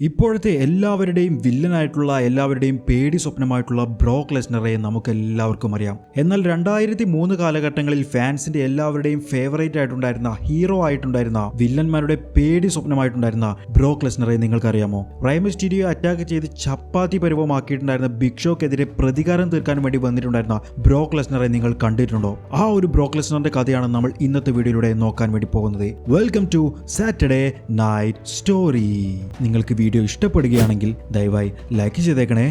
ഇപ്പോഴത്തെ എല്ലാവരുടെയും വില്ലനായിട്ടുള്ള എല്ലാവരുടെയും പേടി സ്വപ്നമായിട്ടുള്ള ബ്രോക്ക് ലെസ്നറെ നമുക്ക് എല്ലാവർക്കും അറിയാം. എന്നാൽ 2003 കാലഘട്ടങ്ങളിൽ ഫാൻസിന്റെ എല്ലാവരുടെയും ഫേവറേറ്റ് ആയിട്ടുണ്ടായിരുന്ന ഹീറോ ആയിട്ടുണ്ടായിരുന്ന വില്ലന്മാരുടെ പേടി സ്വപ്നമായിട്ടുണ്ടായിരുന്ന ബ്രോക്ക് ലെസ്നറെ നിങ്ങൾക്കറിയാമോ? റൈ മിസ്റ്റീരിയോ അറ്റാക്ക് ചെയ്ത് ചപ്പാത്തി പരുവമാക്കിയിട്ടുണ്ടായിരുന്ന ബിഗ് ഷോക്കെതിരെ പ്രതികാരം തീർക്കാൻ വേണ്ടി വന്നിട്ടുണ്ടായിരുന്ന ബ്രോക്ക് ലെസ്നറെ നിങ്ങൾ കണ്ടിട്ടുണ്ടോ? ആ ഒരു ബ്രോക്ക് ലെസ്നറിന്റെ കഥയാണ് നമ്മൾ ഇന്നത്തെ വീഡിയോയിലൂടെ നോക്കാൻ വേണ്ടി പോകുന്നത്. Welcome to Saturday night story. നിങ്ങൾക്ക് വീഡിയോ ഇഷ്ടപ്പെടുകയാണെങ്കിൽ ദയവായി ലൈക്ക് ചെയ്തേക്കണേ.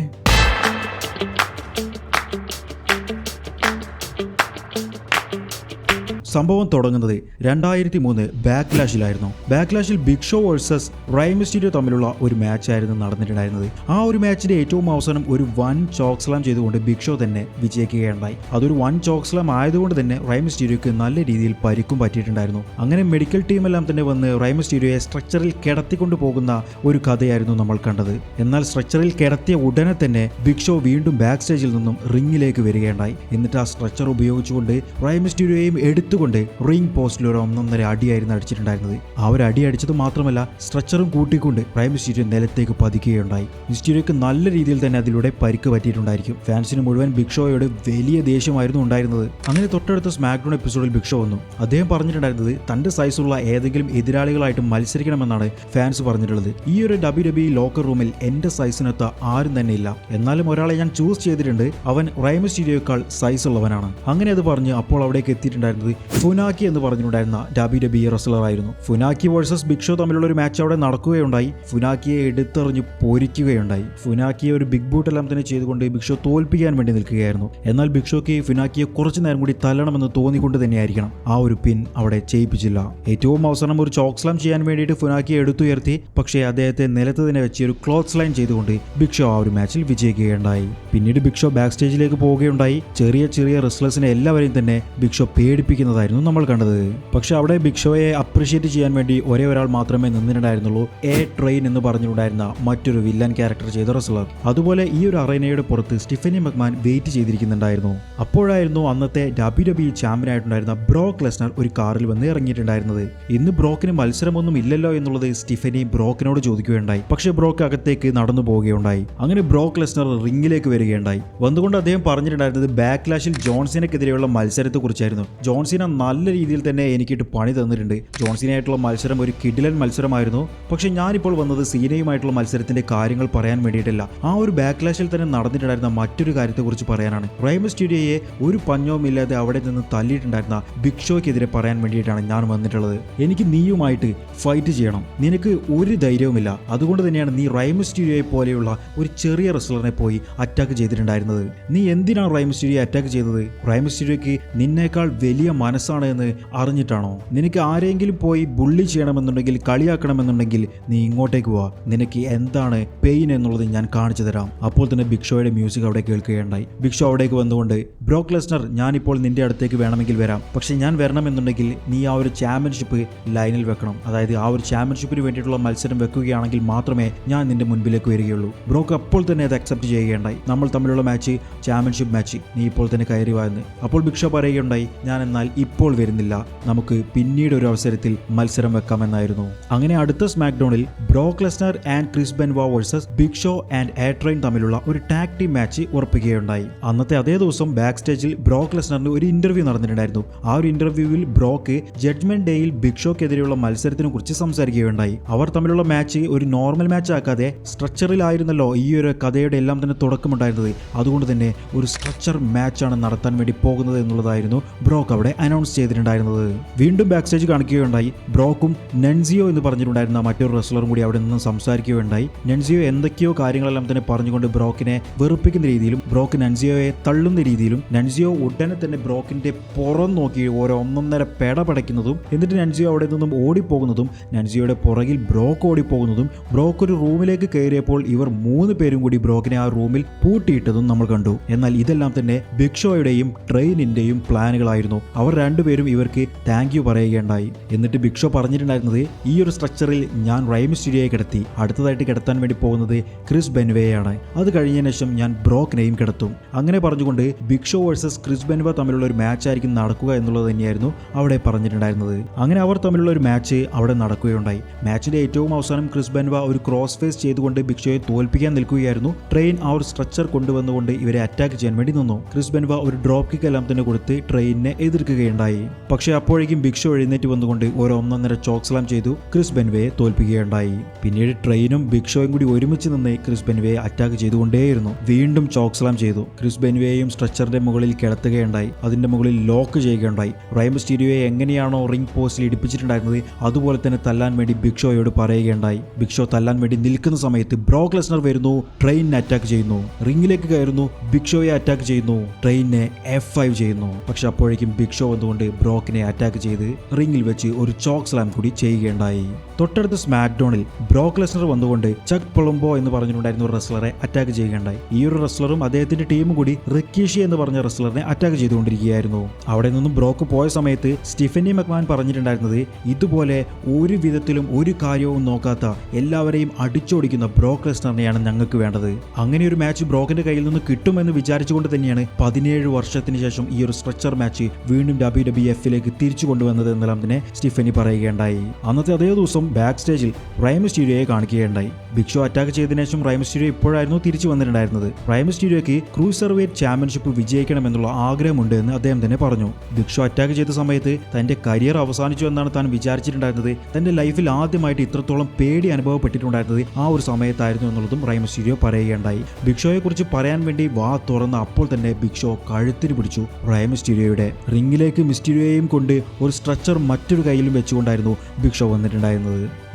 സംഭവം തുടങ്ങുന്നത് 2003 ബാക്ക്ലാഷിലായിരുന്നു. ബാക്ക്ലാഷിൽ Big Show versus Rey Mysterio തമ്മിലുള്ള ഒരു മാച്ചായിരുന്നു നടന്നിട്ടുണ്ടായിരുന്നത്. ആ ഒരു മാച്ചിന്റെ ഏറ്റവും അവസാനം ഒരു വൻ ചോക്ക് സ്ലാം ചെയ്തുകൊണ്ട് ബിഗ് ഷോ തന്നെ വിജയിക്കുകയുണ്ടായി. അതൊരു വൻ ചോക്ക് സ്ലാം ആയതുകൊണ്ട് തന്നെ റൈ മിസ്റ്റീരിയോക്ക് നല്ല രീതിയിൽ പരിക്കും പറ്റിയിട്ടുണ്ടായിരുന്നു. അങ്ങനെ മെഡിക്കൽ ടീമെല്ലാം തന്നെ വന്ന് റൈ മിസ്റ്റീരിയോയെ സ്ട്രക്ചറിൽ കിടത്തിക്കൊണ്ടു പോകുന്ന ഒരു കഥയായിരുന്നു നമ്മൾ കണ്ടത്. എന്നാൽ സ്ട്രക്ചറിൽ കിടത്തിയ ഉടനെ തന്നെ ബിഗ് ഷോ വീണ്ടും ബാക്ക് സ്റ്റേജിൽ നിന്നും റിംഗിലേക്ക് വരികയുണ്ടായി. എന്നിട്ട് ആ സ്ട്രക്ചർ ഉപയോഗിച്ചുകൊണ്ട് റൈ മിസ്റ്റീരിയോയെയും എടുത്തു റിംഗ് പോസ്റ്റിൽ ഒരു 1.5 അടിയായിരുന്നു അടിച്ചിട്ടുണ്ടായിരുന്നത്. ആ ഒരു അടി അടിച്ചത് മാത്രമല്ല സ്ട്രക്ചറും കൂട്ടിക്കൊണ്ട് റൈ മിസ്റ്റീരിയോ നിലത്തേക്ക് പതിക്കുകയുണ്ടായി. മിസ്റ്റീരിയോക്ക് നല്ല രീതിയിൽ തന്നെ അതിലൂടെ പരിക്ക് പറ്റിയിട്ടുണ്ടായിരിക്കും. ഫാൻസിന് മുഴുവൻ ബിഗ് ഷോയോട് വലിയ ദേഷ്യമായിരുന്നു ഉണ്ടായിരുന്നത്. അങ്ങനെ തൊട്ടടുത്ത സ്മാക്ഡൗൺ എപ്പിസോഡിൽ ബിഗ് ഷോ വന്നു. അദ്ദേഹം പറഞ്ഞിട്ടുണ്ടായിരുന്നത് തന്റെ സൈസുള്ള ഏതെങ്കിലും എതിരാളികളായിട്ട് മത്സരിക്കണമെന്നാണ് ഫാൻസ് പറഞ്ഞിട്ടുള്ളത്. ഈ ഒരു WWE ലോക്കർ റൂമിൽ എന്റെ സൈസിനൊത്ത ആരും തന്നെ ഇല്ല. എന്നാലും ഒരാളെ ഞാൻ ചൂസ് ചെയ്തിട്ടുണ്ട്. അവൻ റൈ മിസ്റ്റീരിയോയേക്കാൾ സൈസ് ഉള്ളവനാണ്. അങ്ങനെ അത് പറഞ്ഞ് അപ്പോൾ അവിടേക്ക് എത്തിയിട്ടുണ്ടായിരുന്നത് ഫുനാക്കി എന്ന് പറഞ്ഞിട്ടുണ്ടായിരുന്ന WWE റെസ്ലർ ആയിരുന്നു. ഫുനാക്കി വേഴ്സസ് ബിഗ് ഷോ തമ്മിലുള്ള ഒരു മാച്ച് അവിടെ നടക്കുകയുണ്ടായി. ഫുനാക്കിയെ എടുത്തെറിഞ്ഞ് പൊരിക്കുകയുണ്ടായി. ഫുനാക്കിയെ ഒരു ബിഗ് ബൂട്ട് എല്ലാം തന്നെ ചെയ്തുകൊണ്ട് ബിഗ് ഷോ തോൽപ്പിക്കാൻ വേണ്ടി നിൽക്കുകയായിരുന്നു. എന്നാൽ ബിഗ് ഷോക്ക് ഫുനാക്കിയെ കുറച്ചു നേരം കൂടി തല്ലണമെന്ന് തോന്നിക്കൊണ്ട് തന്നെയായിരിക്കണം ആ ഒരു പിൻ അവിടെ ചെയ്യിപ്പിച്ചില്ല. ഏറ്റവും അവസാനം ഒരു ചോക്ക് സ്ലാം ചെയ്യാൻ വേണ്ടിയിട്ട് ഫുനാക്കിയെ എടുത്തുയർത്തി. പക്ഷേ അദ്ദേഹത്തെ നിലത്ത് തന്നെ വെച്ച് ഒരു ക്ലോത്ത് സ്ലൈൻ ചെയ്തുകൊണ്ട് ബിഗ് ഷോ ആ ഒരു മാച്ചിൽ വിജയിക്കുകയുണ്ടായി. പിന്നീട് ബിഗ് ഷോ ബാക്ക് സ്റ്റേജിലേക്ക് പോവുകയുണ്ടായി. ചെറിയ ചെറിയ റെസ്ലേഴ്സിനെ എല്ലാവരെയും തന്നെ ബിഗ് ഷോ പേടിപ്പിക്കുന്നതായിരുന്നു നമ്മൾ കണ്ടത്. പക്ഷെ അവിടെ ബിഗ് ഷോയെ അപ്രീഷിയേറ്റ് ചെയ്യാൻ വേണ്ടി ഒരേ ഒരാൾ മാത്രമേ നിന്നിട്ടുണ്ടായിരുന്നുള്ളൂ. എ ട്രെയിൻ എന്ന് പറഞ്ഞിട്ടുണ്ടായിരുന്ന മറ്റൊരു വില്ലൻ ക്യാരക്ടർ ചെയ്ത റെസ്ലർ. അതുപോലെ ഈ ഒരു അറേനയുടെ പുറത്ത് സ്റ്റീഫനി മക്മാൻ വെയിറ്റ് ചെയ്തിരിക്കുന്നുണ്ടായിരുന്നു. അപ്പോഴായിരുന്നു അന്നത്തെ WWE ചാമ്പ്യൻ ആയിട്ടുണ്ടായിരുന്ന ബ്രോക്ക് ലെസ്നർ ഒരു കാറിൽ വന്ന് ഇറങ്ങിയിട്ടുണ്ടായിരുന്നത്. ഇന്ന് ബ്രോക്കിന് മത്സരമൊന്നും ഇല്ലല്ലോ എന്നുള്ളത് സ്റ്റീഫനി ബ്രോക്കിനോട് ചോദിക്കുകയുണ്ടായി. പക്ഷേ ബ്രോക്ക് അകത്തേക്ക് നടന്നു പോവുകയുണ്ടായി. അങ്ങനെ ബ്രോക്ക് ലെസ്നർ റിംഗിലേക്ക് വരികയുണ്ടായി. വന്നുകൊണ്ട് അദ്ദേഹം പറഞ്ഞിട്ടുണ്ടായിരുന്നത് ബാക്ക്ലാഷിൽ ജോൺസിനെതിരെയുള്ള മത്സരത്തെക്കുറിച്ചായിരുന്നു. ജോൺസിന നല്ല രീതിയിൽ തന്നെ എനിക്കിട്ട് പണി തന്നിട്ടുണ്ട്. ജോൺസിനായിട്ടുള്ള മത്സരം ഒരു കിടിലൻ മത്സരമായിരുന്നു. പക്ഷെ ഞാനിപ്പോൾ വന്നത് സീനയുമായിട്ടുള്ള മത്സരത്തിന്റെ കാര്യങ്ങൾ പറയാൻ വേണ്ടിയിട്ടില്ല. ആ ഒരു ബാക്ക്ലാഷിൽ തന്നെ നടന്നിട്ടുണ്ടായിരുന്ന മറ്റൊരു കാര്യത്തെക്കുറിച്ച് പറയാനാണ്. റൈ മിസ്റ്റീരിയോയെ ഒരു പഞ്ഞവും ഇല്ലാതെ അവിടെ നിന്ന് തല്ലിയിട്ടുണ്ടായിരുന്ന ബിഗ് ഷോയ്ക്കെതിരെ പറയാൻ വേണ്ടിയിട്ടാണ് ഞാൻ വന്നിട്ടുള്ളത്. എനിക്ക് നീയുമായിട്ട് ഫൈറ്റ് ചെയ്യണം. നിനക്ക് ഒരു ധൈര്യവുമില്ല. അതുകൊണ്ട് തന്നെയാണ് നീ റൈ മിസ്റ്റീരിയോയെ പോലെയുള്ള ഒരു ചെറിയ റെസ്ലറിനെ പോയി അറ്റാക്ക് ചെയ്തിട്ടുണ്ടായിരുന്നത്. നീ എന്തിനാണ് റൈ മിസ്റ്റീരിയോയെ അറ്റാക്ക് ചെയ്തത്? റൈ മിസ്റ്റീരിയോയ്ക്ക് നിന്നേക്കാൾ വലിയ മനസ്സാണ് എന്ന് അറിഞ്ഞിട്ടാണോ? നിനക്ക് ആരെങ്കിലും പോയി ബുള്ളി ചെയ്യണമെന്നുണ്ടെങ്കിൽ, കളിയാക്കണമെന്നുണ്ടെങ്കിൽ നീ ഇങ്ങോട്ടേക്ക് പോവാ. നിനക്ക് എന്താണ് പെയിൻ എന്നുള്ളത് ഞാൻ കാണിച്ചു തരാം. അപ്പോൾ തന്നെ ബിഗ് ഷോയുടെ മ്യൂസിക് അവിടെ കേൾക്കുകയുണ്ടായി. ബിഗ് ഷോ അവിടേക്ക് വന്നുകൊണ്ട് ബ്രോക്ക് ലെസ്നർ, ഞാനിപ്പോൾ നിന്റെ അടുത്തേക്ക് വേണമെങ്കിൽ വരാം. പക്ഷെ ഞാൻ വരണമെന്നുണ്ടെങ്കിൽ നീ ആ ഒരു ചാമ്പ്യൻഷിപ്പ് ലൈനിൽ വെക്കണം. അതായത് ആ ഒരു ചാമ്പ്യൻഷിപ്പിന് വേണ്ടിയിട്ടുള്ള മത്സരം വെക്കുകയാണെങ്കിൽ മാത്രമേ ഞാൻ നിന്റെ മുൻപിലേക്ക് വരികയുള്ളൂ. ബ്രോക്ക് അപ്പോൾ തന്നെ അത് അക്സെപ്റ്റ് ചെയ്യുകയുണ്ടായി. നമ്മൾ തമ്മിലുള്ള മാച്ച് ചാമ്പ്യൻഷിപ്പ് മാച്ച്, നീ ഇപ്പോൾ തന്നെ കയറി വാന്ന്. അപ്പോൾ ബിഗ് ഷോ പറയുകയുണ്ടായി, ഞാൻ എന്നാൽ ഇപ്പോൾ വരുന്നില്ല, നമുക്ക് പിന്നീട് ഒരു അവസരത്തിൽ മത്സരം വെക്കാമെന്നായിരുന്നു. അങ്ങനെ അടുത്ത സ്മാക്ഡൗണിൽ Brock Lesnar and Chris Benoit versus Big Show and A train തമ്മിലുള്ള ഒരു ടാഗ് ടീം മാച്ച് ഉറപ്പിക്കുകയുണ്ടായി. അന്നത്തെ അതേ ദിവസം ബാക്ക് സ്റ്റേജിൽ ബ്രോക്ക് ലെസ്നറിന് ഒരു ഇന്റർവ്യൂ നടന്നിട്ടുണ്ടായിരുന്നു. ആ ഒരു ഇന്റർവ്യൂവിൽ ബ്രോക്ക് ജഡ്ജ്മെന്റ് ഡേയിൽ ബിഗ് ഷോക്കെതിരെയുള്ള മത്സരത്തിനെ കുറിച്ച് സംസാരിക്കുകയുണ്ടായി. അവർ തമ്മിലുള്ള മാച്ച് ഒരു നോർമൽ മാച്ച് ആക്കാതെ സ്ട്രക്ചറിലായിരുന്നല്ലോ ഈ ഒരു കഥയുടെ എല്ലാം തന്നെ തുടക്കമുണ്ടായിരുന്നത്. അതുകൊണ്ട് തന്നെ ഒരു സ്ട്രക്ചർ മാച്ചാണ് നടത്താൻ വേണ്ടി പോകുന്നത് എന്നുള്ളതായിരുന്നു ബ്രോക്ക് അവിടെ അനൗൺസ് ചെയ്തിട്ടുണ്ടായിരുന്നത്. വീണ്ടും ബാക്ക് സ്റ്റേജ് കാണിക്കുകയുണ്ടായി. ബ്രോക്കും നെൻസിയോ എന്ന് പറഞ്ഞിട്ടുണ്ടായിരുന്ന മറ്റൊരു റെസ്ലറും കൂടി അവിടെ നിന്ന് സംസാരിക്കുകയുണ്ടായി. നെൻസിയോ എന്തൊക്കെയോ കാര്യങ്ങളെല്ലാം തന്നെ പറഞ്ഞുകൊണ്ട് ബ്രോക്കിനെ വെറുപ്പിക്കുന്ന രീതിയിലും ബ്രോക്ക് നെൻസിയോയെ തള്ളുന്ന രീതിയിലും, നെൻസിയോ ഉടനെ തന്നെ ബ്രോക്കിന്റെ പുറം നോക്കി ഓരോ 1.5 പെട പടയ്ക്കുന്നതും, എന്നിട്ട് നെൻസിയോ അവിടെ നിന്നും ഓടിപ്പോകുന്നതും, നെൻസിയോയുടെ പുറകിൽ ബ്രോക്ക് ഓടിപ്പോകുന്നതും, ബ്രോക്ക് ഒരു റൂമിലേക്ക് കയറിയപ്പോൾ ഇവർ 3 പേരും കൂടി ബ്രോക്കിനെ ആ റൂമിൽ പൂട്ടിയിട്ടതും നമ്മൾ കണ്ടു. എന്നാൽ ഇതെല്ലാം തന്നെ ബിഗ് ഷോയുടെയും ട്രെയിനിന്റെയും പ്ലാനുകളായിരുന്നു. അവർ രണ്ടുപേരും ഇവർക്ക് താങ്ക് യു പറയുകയുണ്ടായി. എന്നിട്ട് ബിഗ് ഷോ പറഞ്ഞിട്ടുണ്ടായിരുന്നത് ഈ ഒരു സ്ട്രക്ചറിൽ ഞാൻ റൈ മിസ്റ്റീരിയോയെ കിടത്തി, അടുത്തതായിട്ട് കിടത്താൻ വേണ്ടി പോകുന്നത് ക്രിസ് ബെൻവേയാണ്, അത് കഴിഞ്ഞതിന് ശേഷം ഞാൻ ബ്രോക്കിനെയും കിടത്തും. അങ്ങനെ പറഞ്ഞുകൊണ്ട് ബിഗ് ഷോ വേഴ്സസ് ക്രിസ് ബെൻവ തമ്മിലുള്ള ഒരു മാച്ച് ആയിരിക്കും നടക്കുക എന്നുള്ളത് തന്നെയായിരുന്നു അവിടെ പറഞ്ഞിട്ടുണ്ടായിരുന്നത്. അങ്ങനെ അവർ തമ്മിലുള്ള ഒരു മാച്ച് അവിടെ നടക്കുകയുണ്ടായി. മാച്ചിന്റെ ഏറ്റവും അവസാനം ക്രിസ് ബെൻവ ഒരു ക്രോസ് ഫേസ് ചെയ്തുകൊണ്ട് ബിഗ് ഷോയെ തോൽപ്പിക്കാൻ നിൽക്കുകയായിരുന്നു. ട്രെയിൻ ആ ഒരു സ്ട്രക്ചർ കൊണ്ടുവന്നുകൊണ്ട് ഇവരെ അറ്റാക്ക് ചെയ്യാൻ വേണ്ടി നിന്നു. ക്രിസ് ബെൻവ ഒരു ഡ്രോപ്പ് കിക്ക് എല്ലാം തന്നെ കൊടുത്ത് ട്രെയിനിനെ എതിർക്കുകയുണ്ടായി. പക്ഷേ അപ്പോഴേക്കും ബിഗ് ഷോ എഴുന്നേറ്റ് വന്നുകൊണ്ട് ഒരു 1.5 ചോക്ക് സ്ലാം ചെയ്തു ക്രിസ് ബെൻവയെ തോൽപ്പിക്കുകയുണ്ടായി. പിന്നീട് ട്രെയിനും ബിഗ് ഷോയും കൂടി ഒരുമിച്ച് നിന്ന് ക്രിസ് ബെൻവയെ അറ്റാക്ക് ചെയ്തുകൊണ്ടേയിരുന്നു. വീണ്ടും ചോക്ക് സ്ലാം ചെയ്തു. ക്രിസ് ബെൻവയെയും സ്ട്രക്ചറിന്റെ മുകളിൽ കിടത്തുകയുണ്ടായി. അതിന്റെ മുകളിൽ ലോക്ക് ചെയ്യുകയുണ്ടായി. റൈ മിസ്റ്റീരിയോയെ എങ്ങനെയാണോ റിംഗ് പോസ്റ്റിൽ ഇടിപ്പിച്ചിട്ടുണ്ടായിരുന്നത് അതുപോലെ തന്നെ തല്ലാൻ വേണ്ടി ബിഗ് ഷോയോട് പറയുകയുണ്ടായി. ബിഗ് ഷോ തല്ലാൻ വേണ്ടി നിൽക്കുന്ന സമയത്ത് ബ്രോക്ക് ലെസ്നർ വരുന്നു, ട്രെയിനിനെ അറ്റാക്ക് ചെയ്യുന്നു, റിംഗിലേക്ക് കയറുന്നു, ബിഗ് ഷോയെ അറ്റാക്ക് ചെയ്യുന്നു, ട്രെയിനിനെ F5 ചെയ്യുന്നു. പക്ഷെ അപ്പോഴേക്കും ബിഗ് ഷോ വന്നുകൊണ്ട് ബ്രോക്കിനെ അറ്റാക്ക് ചെയ്ത് റിംഗിൽ വെച്ച് ഒരു ചോക്ക് സ്ലാം കൂടി ചെയ്യുകയുണ്ടായി. തൊട്ടടുത്ത് സ്മാക്ഡൗണിൽ ബ്രോക്ക് ലെസ്നർ വന്നുകൊണ്ട് ചക്ക് പൊളംബോ എന്ന് പറഞ്ഞിട്ടുണ്ടായിരുന്ന ഒരു റെസ്ലറെ അറ്റാക്ക് ചെയ്യുകയുണ്ടായി. ഈ ഒരു റെസ്ലറും അദ്ദേഹത്തിന്റെ ടീമും കൂടി റിക്കീഷി എന്ന് പറഞ്ഞ റെസ്ലറിനെ അറ്റാക്ക് ചെയ്തുകൊണ്ടിരിക്കുകയായിരുന്നു. അവിടെ നിന്നും ബ്രോക്ക് പോയ സമയത്ത് സ്റ്റീഫനി മക്മാൻ പറഞ്ഞിട്ടുണ്ടായിരുന്നത് ഇതുപോലെ ഒരു വിധത്തിലും ഒരു കാര്യവും നോക്കാത്ത എല്ലാവരെയും അടിച്ചോടിക്കുന്ന ബ്രോക്ക് ലെസ്നറിനെയാണ് ഞങ്ങൾക്ക് വേണ്ടത്. അങ്ങനെ ഒരു മാച്ച് ബ്രോക്കിന്റെ കയ്യിൽ നിന്ന് കിട്ടുമെന്ന് വിചാരിച്ചുകൊണ്ട് തന്നെയാണ് 17 വർഷത്തിന് ശേഷം ഈ ഒരു സ്ട്രക്ചർ മാച്ച് വീണ്ടും WWFിലേക്ക് തിരിച്ചു കൊണ്ടുവന്നത് എന്നെല്ലാം തന്നെ സ്റ്റീഫനി പറയുകയുണ്ടായി. അന്നത്തെ അതേ ദിവസം ബാക്ക് സ്റ്റേജിൽ റൈ മിസ്റ്റീരിയോയെ കാണിക്കുകയുണ്ടായി. ബിഗ് ഷോ അറ്റാക്ക് ചെയ്തതിനു ശേഷം റൈ മിസ്റ്റീരിയോ ഇപ്പോഴായിരുന്നു തിരിച്ചു വന്നിട്ടുണ്ടായിരുന്നത്. റൈ മിസ്റ്റീരിയോയ്ക്ക് ക്രൂസർവെയ്റ്റ് ചാമ്പ്യൻഷിപ്പ് വിജയിക്കണമെന്നുള്ള ആഗ്രഹമുണ്ട് എന്ന് അദ്ദേഹം തന്നെ പറഞ്ഞു. ബിഗ് ഷോ അറ്റാക്ക് ചെയ്ത സമയത്ത് തന്റെ കരിയർ അവസാനിച്ചു എന്നാണ് താൻ വിചാരിച്ചിട്ടുണ്ടായിരുന്നത്. തന്റെ ലൈഫിൽ ആദ്യമായിട്ട് ഇത്രത്തോളം പേടി അനുഭവപ്പെട്ടിട്ടുണ്ടായിരുന്നത് ആ ഒരു സമയത്തായിരുന്നു എന്നുള്ളതും റൈ മിസ്റ്റീരിയോ പറയുകയുണ്ടായി. ബിഗ് ഷോയെ കുറിച്ച് പറയാൻ വേണ്ടി വാ തുറന്ന അപ്പോൾ തന്നെ ബിഗ് ഷോ കഴുത്തിന് പിടിച്ചു റൈ മിസ്റ്റീരിയോയുടെ. റിംഗിലേക്ക് മിസ്റ്റീരിയോയെയും കൊണ്ട് ഒരു സ്ട്രക്ചർ മറ്റൊരു കയ്യിലും വെച്ചുകൊണ്ടായിരുന്നു ബിഗ് ഷോ വന്നിട്ടുണ്ടായിരുന്നത്.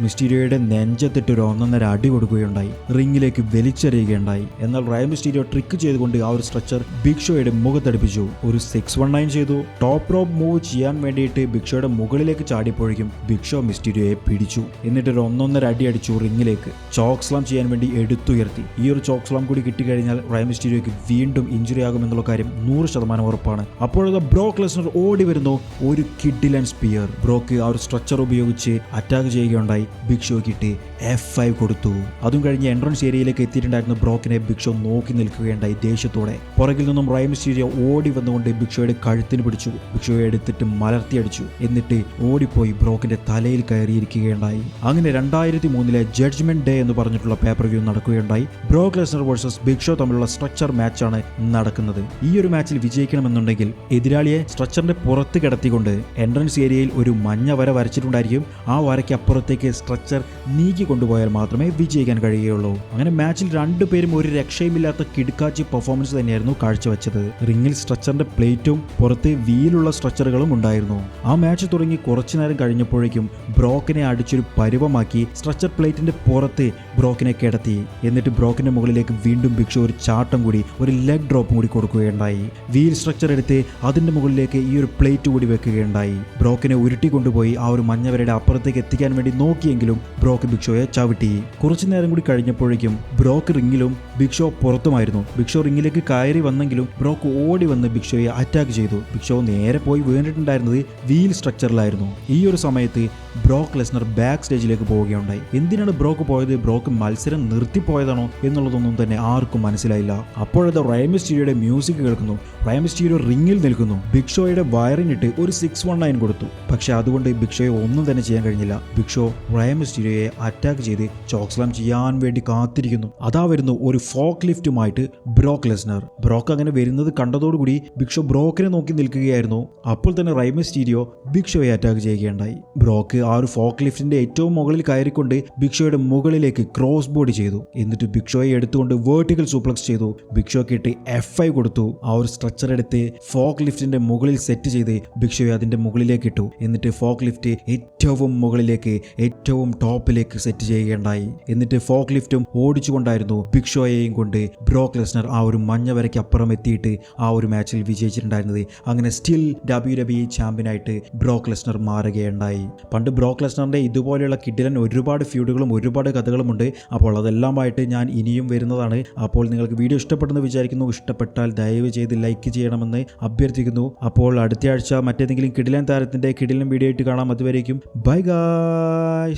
മിസ്റ്റീരിയോയുടെ നെഞ്ചത്തിട്ട് ഒരു 1.5 അടി കൊടുക്കുകയുണ്ടായി. റിംഗിലേക്ക് വലിച്ചെറിയുകയുണ്ടായി. എന്നാൽ റൈ മിസ്റ്റീരിയോ ട്രിക്ക് ചെയ്തുകൊണ്ട് ആ ഒരു സ്ട്രക്ചർ ബിഗ് ഷോയുടെ മുഖത്തടിപ്പിച്ചു. ഒരു 619 ചെയ്തു. ടോപ്പ് റോപ്പ് മൂവ് ചെയ്യാൻ വേണ്ടിയിട്ട് ബിഗ് ഷോയുടെ മുകളിലേക്ക് ചാടിയപ്പോഴേക്കും ബിഗ് ഷോ മിസ്റ്റീരിയോയെ പിടിച്ചു. എന്നിട്ട് ഒരു 1.5 അടി അടിച്ചു റിംഗിലേക്ക്. ചോക്ക് സ്ലാം ചെയ്യാൻ വേണ്ടി എടുത്തുയർത്തി. ഈ ഒരു ചോക്ക് സ്ലാം കൂടി കിട്ടിക്കഴിഞ്ഞാൽ റൈ മിസ്റ്റീരിയോയ്ക്ക് വീണ്ടും ഇഞ്ചുറി ആകുമെന്നുള്ള കാര്യം 100% ഉറപ്പാണ്. അപ്പോഴത് ബ്രോക്ക് ലെസ്നർ ഓടി വരുന്നു. ഒരു കിഡിലൻ സ്പിയർ. ബ്രോക്ക് ആ ഒരു സ്ട്രക്ചർ ഉപയോഗിച്ച് അറ്റാക്ക് ചെയ്യുകയുണ്ടായി. ബിഗ് ഷോ കിട്ടി F5 കൊടുത്തു. അതും കഴിഞ്ഞ് എൻട്രൻസ് ഏരിയയിലേക്ക് എത്തിയിട്ടുണ്ടായിരുന്ന ബ്രോക്കിനെ ബിഗ് ഷോ നോക്കി നിൽക്കുകയുണ്ടായി ദേഷ്യത്തോടെ. പുറകിൽ നിന്നും റൈ മിസ്റ്റീരിയോ ഓടി വന്നുകൊണ്ട് ബിഗ് ഷോയുടെ കഴുത്തിന് പിടിച്ചു. ബിഗ് ഷോയെ എടുത്തിട്ട് മലർത്തിയടിച്ചു. എന്നിട്ട് ഓടിപ്പോയി ബ്രോക്കിന്റെ തലയിൽ കയറിയിരിക്കുകയുണ്ടായി. അങ്ങനെ 2003 ജഡ്ജ്മെന്റ് ഡേ എന്ന് പറഞ്ഞിട്ടുള്ള പേപ്പർ വ്യൂ നടക്കുകയുണ്ടായി. Brock Lesnar versus Big Show തമ്മിലുള്ള സ്ട്രക്ചർ മാച്ചാണ് നടക്കുന്നത്. ഈ ഒരു മാച്ചിൽ വിജയിക്കണമെന്നുണ്ടെങ്കിൽ എതിരാളിയെ സ്ട്രക്ചറിന്റെ പുറത്ത് കിടത്തിക്കൊണ്ട് എൻട്രൻസ് ഏരിയയിൽ ഒരു മഞ്ഞ വര വരച്ചിട്ടുണ്ടായിരിക്കും. ആ വരയ്ക്ക് അപ്പുറത്തേക്ക് സ്ട്രക്ചർ നീക്കി കൊണ്ടുപോയാൽ മാത്രമേ വിജയിക്കാൻ കഴിയുകയുള്ളൂ. അങ്ങനെ മാച്ചിൽ രണ്ടുപേരും ഒരു രക്ഷയുമില്ലാത്ത കിടുക്കാച്ചി പെർഫോമൻസ് തന്നെയായിരുന്നു കാഴ്ചവെച്ചത്. റിംഗിൽ സ്ട്രക്ചറിന്റെ പ്ലേറ്റും പുറത്ത് വീലുള്ള സ്ട്രക്ചറുകളും ഉണ്ടായിരുന്നു. ആ മാച്ച് തുടങ്ങി കുറച്ചു നേരം കഴിഞ്ഞപ്പോഴേക്കും ബ്രോക്കിനെ അടിച്ചൊരു പരുവമാക്കി സ്ട്രക്ചർ പ്ലേറ്റിന്റെ പുറത്ത് ബ്രോക്കിനെ കിടത്തി. എന്നിട്ട് ബ്രോക്കിന്റെ മുകളിലേക്ക് വീണ്ടും ബിഗ് ഷോ ഒരു ചാട്ടം കൂടി ഒരു ലെഗ് ഡ്രോപ്പും കൂടി കൊടുക്കുകയുണ്ടായി. വീൽ സ്ട്രക്ചർ എടുത്ത് അതിന്റെ മുകളിലേക്ക് ഈ ഒരു പ്ലേറ്റ് കൂടി വെക്കുകയുണ്ടായി. ബ്രോക്കിനെ ഉരുട്ടി കൊണ്ടുപോയി ആ ഒരു മഞ്ഞവരയുടെ അപ്പുറത്തേക്ക് എത്തിക്കാൻ വേണ്ടി നോക്കിയെങ്കിലും ബ്രോക്ക് ബിഗ് ഷോയെ ചവിട്ടി. കുറച്ചു നേരം കൂടി കഴിഞ്ഞപ്പോഴേക്കും ബ്രോക്ക് റിംഗിലും ബിഗ് ഷോ പുറത്തുമായിരുന്നു. ബിഗ് ഷോ റിംഗിലേക്ക് കയറി വന്നെങ്കിലും ബ്രോക്ക് ഓടി വന്ന് ബിഗ് ഷോയെ അറ്റാക്ക് ചെയ്തു. ബിഗ് ഷോ നേരെ പോയി വീണിട്ടുണ്ടായിരുന്നത് വീൽ സ്ട്രക്ചറിലായിരുന്നു. ഈ ഒരു സമയത്ത് ബ്രോക്ക് ലെസ്നർ ബാക്ക് സ്റ്റേജിലേക്ക് പോവുകയുണ്ടായി. എന്തിനാണ് ബ്രോക്ക് പോയത്? ബ്രോക്ക് മത്സരം നിർത്തിപ്പോയതാണോ എന്നുള്ളതൊന്നും തന്നെ ആർക്കും മനസ്സിലായില്ല. അപ്പോഴത് റൈ മിസ്റ്റീരിയോയുടെ മ്യൂസിക് കേൾക്കുന്നു. റൈ മിസ്റ്റീരിയോ റിംഗിൽ നിൽക്കുന്നു. ബിഗ് ഷോയുടെ വയറിനിട്ട് ഒരു 619 കൊടുത്തു. പക്ഷെ അതുകൊണ്ട് ബിഗ് ഷോയെ ഒന്നും തന്നെ ചെയ്യാൻ കഴിഞ്ഞില്ല. ബിഗ് ഷോ റൈ മിസ്റ്റീരിയോയെ അറ്റാക്ക് ചെയ്ത് ചോക്ക് സ്ലാം ചെയ്യാൻ വേണ്ടി കാത്തിരിക്കുന്നു. അതാ വരുന്നു ഒരു ഫോക്ക് ലിഫ്റ്റുമായിട്ട് ബ്രോക്ക് ലെസ്നർ. ബ്രോക്ക് അങ്ങനെ വരുന്നത് കണ്ടതോടുകൂടി ബിഗ് ഷോ ബ്രോക്കിനെ നോക്കി നിൽക്കുകയായിരുന്നു. അപ്പോൾ തന്നെ റൈ മിസ്റ്റീരിയോ ബിഗ് ഷോയെ അറ്റാക്ക് ചെയ്യുകയുണ്ടായി. ബ്രോക്ക് ആ ഒരു ഫോക്ക് ലിഫ്റ്റിന്റെ ഏറ്റവും മുകളിൽ കയറിക്കൊണ്ട് ബിഗ് ഷോയുടെ മുകളിലേക്ക് ക്രോസ് ബോഡി ചെയ്തു. എന്നിട്ട് ബിഗ് ഷോയെ എടുത്തുകൊണ്ട് വേർട്ടിക്കൽ സൂപ്ലക്സ് ചെയ്തു. ബിഗ് ഷോ കിട്ടി F5 കൊടുത്തു. ആ ഒരു സ്ട്രക്ചർ എടുത്ത് ഫോക്ക് ലിഫ്റ്റിന്റെ മുകളിൽ സെറ്റ് ചെയ്ത് ബിഗ് ഷോയെ അതിന്റെ മുകളിലേക്ക് ഇട്ടു. എന്നിട്ട് ഫോക്ക് ലിഫ്റ്റ് ഏറ്റവും ഏറ്റവും മുകളിലേക്ക് ഏറ്റവും ടോപ്പിലേക്ക് സെറ്റ് ചെയ്യുകയുണ്ടായി. എന്നിട്ട് ഫോക്ക് ലിഫ്റ്റും ഓടിച്ചുകൊണ്ടായിരുന്നു ബിഗ് ഷോയെയും കൊണ്ട് ബ്രോക്ക് ലെസ്നർ ആ ഒരു മഞ്ഞ വരയ്ക്ക് അപ്പുറം എത്തിയിട്ട് ആ ഒരു മാച്ചിൽ വിജയിച്ചിട്ടുണ്ടായിരുന്നത്. അങ്ങനെ സ്റ്റിൽ WWE ചാമ്പ്യനായിട്ട് ബ്രോക്ക് ലെസ്നർ മാറുകയുണ്ടായി. പണ്ട് ബ്രോക്ക് ലെസ്നറിൻ്റെ ഇതുപോലെയുള്ള കിഡിലൻ ഒരുപാട് ഫ്യൂഡുകളും ഒരുപാട് കഥകളുമുണ്ട്. അപ്പോൾ അതെല്ലാമായിട്ട് ഞാൻ ഇനിയും വരുന്നതാണ്. അപ്പോൾ നിങ്ങൾക്ക് വീഡിയോ ഇഷ്ടപ്പെട്ടെന്ന് വിചാരിക്കുന്നു. ഇഷ്ടപ്പെട്ടാൽ ദയവ് ചെയ്ത് ലൈക്ക് ചെയ്യണമെന്ന് അഭ്യർത്ഥിക്കുന്നു. അപ്പോൾ അടുത്ത ആഴ്ച മറ്റേതെങ്കിലും കിഡിലൻ താരത്തിൻ്റെ കിഡിലൻ വീഡിയോ ആയിട്ട് കാണാം. അതുവരേക്കും ബൈ ഗായ്സ്.